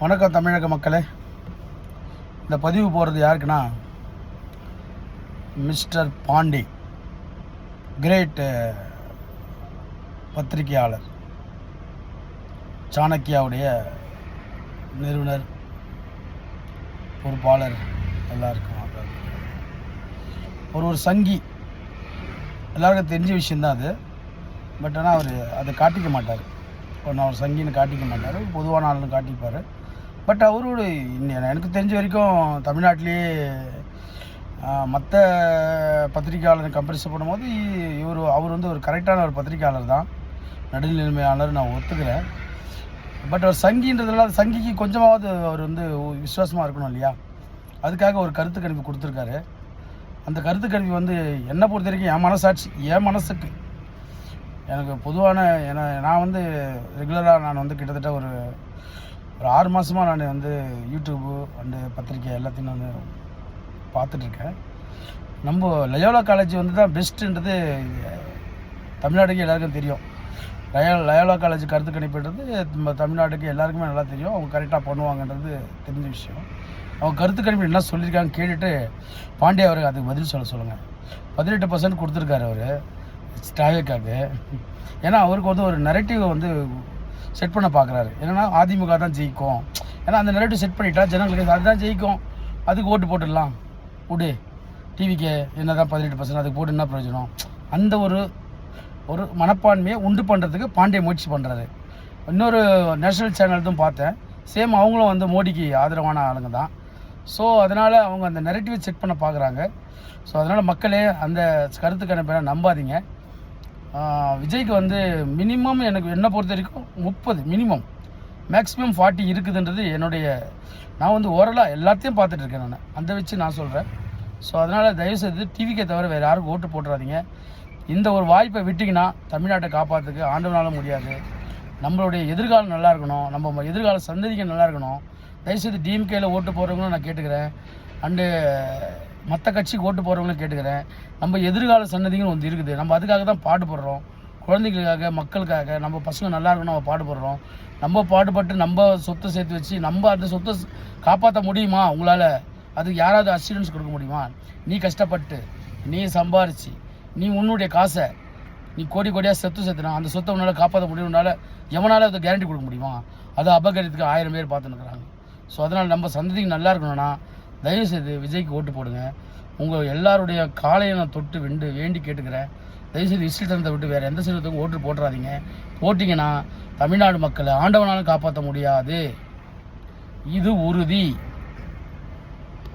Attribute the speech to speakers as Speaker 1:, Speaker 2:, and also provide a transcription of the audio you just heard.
Speaker 1: வணக்கம் தமிழக மக்களே. இந்த பதிவு போகிறது யாருக்குன்னா, மிஸ்டர் பாண்டே, கிரேட் பத்திரிகையாளர், சாணக்கியாவுடைய நிறுவனர், பொறுப்பாளர், எல்லாருக்கும் ஒரு சங்கி. எல்லாருக்கும் தெரிஞ்ச விஷயந்தான் அது. பட் ஆனால் அவர் அதை காட்டிக்க மாட்டார். அவர் சங்கின்னு காட்டிக்க மாட்டார், பொதுவான ஆளுன்னு காட்டிப்பார். பட் அவரோட எனக்கு தெரிஞ்ச வரைக்கும் தமிழ்நாட்டிலேயே மற்ற பத்திரிகையாளர் கம்பேரிசன் பண்ணும்போது அவர் வந்து ஒரு கரெக்டான ஒரு பத்திரிகையாளர் தான், நடுநிலைமையாளர் நான் ஒத்துக்கிறேன். பட் அவர் சங்கின்றதுனால சங்கிக்கு கொஞ்சமாவது அவர் வந்து விசுவாசமாக இருக்கணும் இல்லையா? அதுக்காக ஒரு கருத்து கணிப்பு கொடுத்துருக்காரு. அந்த கருத்து கணிப்பு வந்து என்னை பொறுத்த வரைக்கும் என் மனசாட்சி, என் மனசுக்கு, எனக்கு பொதுவான நான் வந்து ரெகுலராக நான் வந்து கிட்டத்தட்ட ஒரு 6 மாதமாக நான் வந்து யூடியூப்பு அண்டு பத்திரிக்கை எல்லாத்தையும் நான் பார்த்துட்ருக்கேன். நம்ம லயோலா காலேஜ் வந்து தான் பெஸ்ட்டுன்றது தமிழ்நாட்டுக்கு எல்லாருக்கும் தெரியும். லயோலா காலேஜ் கருத்து கணிப்புன்றது நம்ம தமிழ்நாட்டுக்கு எல்லாருக்குமே நல்லா தெரியும். அவங்க கரெக்டாக பண்ணுவாங்கன்றது தெரிஞ்ச விஷயம். அவங்க கருத்து கணிப்பு என்ன சொல்லியிருக்காங்க கேட்டுட்டு பாண்டியா அவருக்கு அதுக்கு பதில் சொல்லுங்கள். 18% கொடுத்துருக்காரு அவர் ஸ்டாவேக்காக. ஏன்னா அவருக்கு வந்து ஒரு நெரட்டிவை வந்து செட் பண்ண பார்க்குறாரு. என்னென்னா அதிமுக தான் ஜெயிக்கும், ஏன்னா அந்த நெரட்டிவ் செட் பண்ணிட்டா ஜனங்களுக்கு அதுதான் ஜெயிக்கும், அதுக்கு ஓட்டு போட்டுடலாம், விடு டிவிக்கு என்ன தான் 18% அதுக்கு போட்டு என்ன பிரயோஜனம், அந்த ஒரு மனப்பான்மையை உண்டு பண்ணுறதுக்கு பாண்டிய முயற்சி பண்ணுறாரு. இன்னொரு நேஷ்னல் சேனல் தான் பார்த்தேன், சேம் அவங்களும் வந்து மோடிக்கு ஆதரவான ஆளுங்க தான். ஸோ அதனால் அவங்க அந்த நெரட்டிவை செட் பண்ண பார்க்குறாங்க. ஸோ அதனால் மக்களே அந்த கருத்து கணிப்பை நம்பாதீங்க. விஜய்க்கு வந்து மினிமம் எனக்கு என்ன பொறுத்த வரைக்கும் 30, மினிமம் மேக்ஸிமம் 40 இருக்குதுன்றது என்னுடைய, நான் வந்து ஓரலாக எல்லாத்தையும் பார்த்துட்ருக்கேன் நான், அந்த வச்சு நான் சொல்கிறேன். ஸோ அதனால் தயவுசெய்து டிவிக்கே தவிர வேறு யாருக்கும் ஓட்டு போட்டுறாதீங்க. இந்த ஒரு வாய்ப்பை விட்டிங்கன்னா தமிழ்நாட்டை காப்பாற்றுக்கு ஆண்டவனாலும் முடியாது. நம்மளுடைய எதிர்காலம் நல்லா இருக்கணும், நம்ம எதிர்கால சந்ததிகள் நல்லா இருக்கணும். தயவுசெய்து டிஎம்கேயில் ஓட்டு போடுறவங்களும் நான் கேட்டுக்கிறேன், அண்டு மற்ற கட்சிக்கு ஓட்டு போகிறவங்களும் கேட்டுக்கிறேன். நம்ம எதிர்கால சன்னதிகள் வந்து இருக்குது, நம்ம அதுக்காக தான் பாடுபடுறோம். குழந்தைகளுக்காக, மக்களுக்காக, நம்ம பசங்க நல்லா இருக்கணும், நம்ம பாடுபடுறோம். நம்ம பாடுபட்டு நம்ம சொத்தை சேர்த்து வச்சு நம்ம அந்த சொத்தை காப்பாற்ற முடியுமா உங்களால்? அதுக்கு யாராவது அசூரன்ஸ் கொடுக்க முடியுமா? நீ கஷ்டப்பட்டு நீ சம்பாரிச்சு நீ உன்னுடைய காசை நீ கோடியாக சேர்த்துனா அந்த சொத்தை உன்னால் காப்பாற்ற முடியும்னால எவனால் அதை கேரண்டி கொடுக்க முடியுமா? அதை அபகரித்துக்கு 1000 பேர் பார்த்துன்னுக்குறாங்க. ஸோ அதனால் நம்ம சந்ததிக்கு நல்லா இருக்கணும்னா தயவுசெய்து விஜய்க்கு ஓட்டு போடுங்க. உங்கள் எல்லாருடைய காலையை நான் தொட்டு வேண்டி கேட்டுக்கிறேன். தயவுசெய்து இஷ்டத்தை விட்டு வேறு எந்த சின்னத்துக்கும் ஓட்டு போட்டுறாதீங்க. போட்டிங்கன்னா தமிழ்நாடு மக்களை ஆண்டவனாலும் காப்பாற்ற முடியாது, இது உறுதி.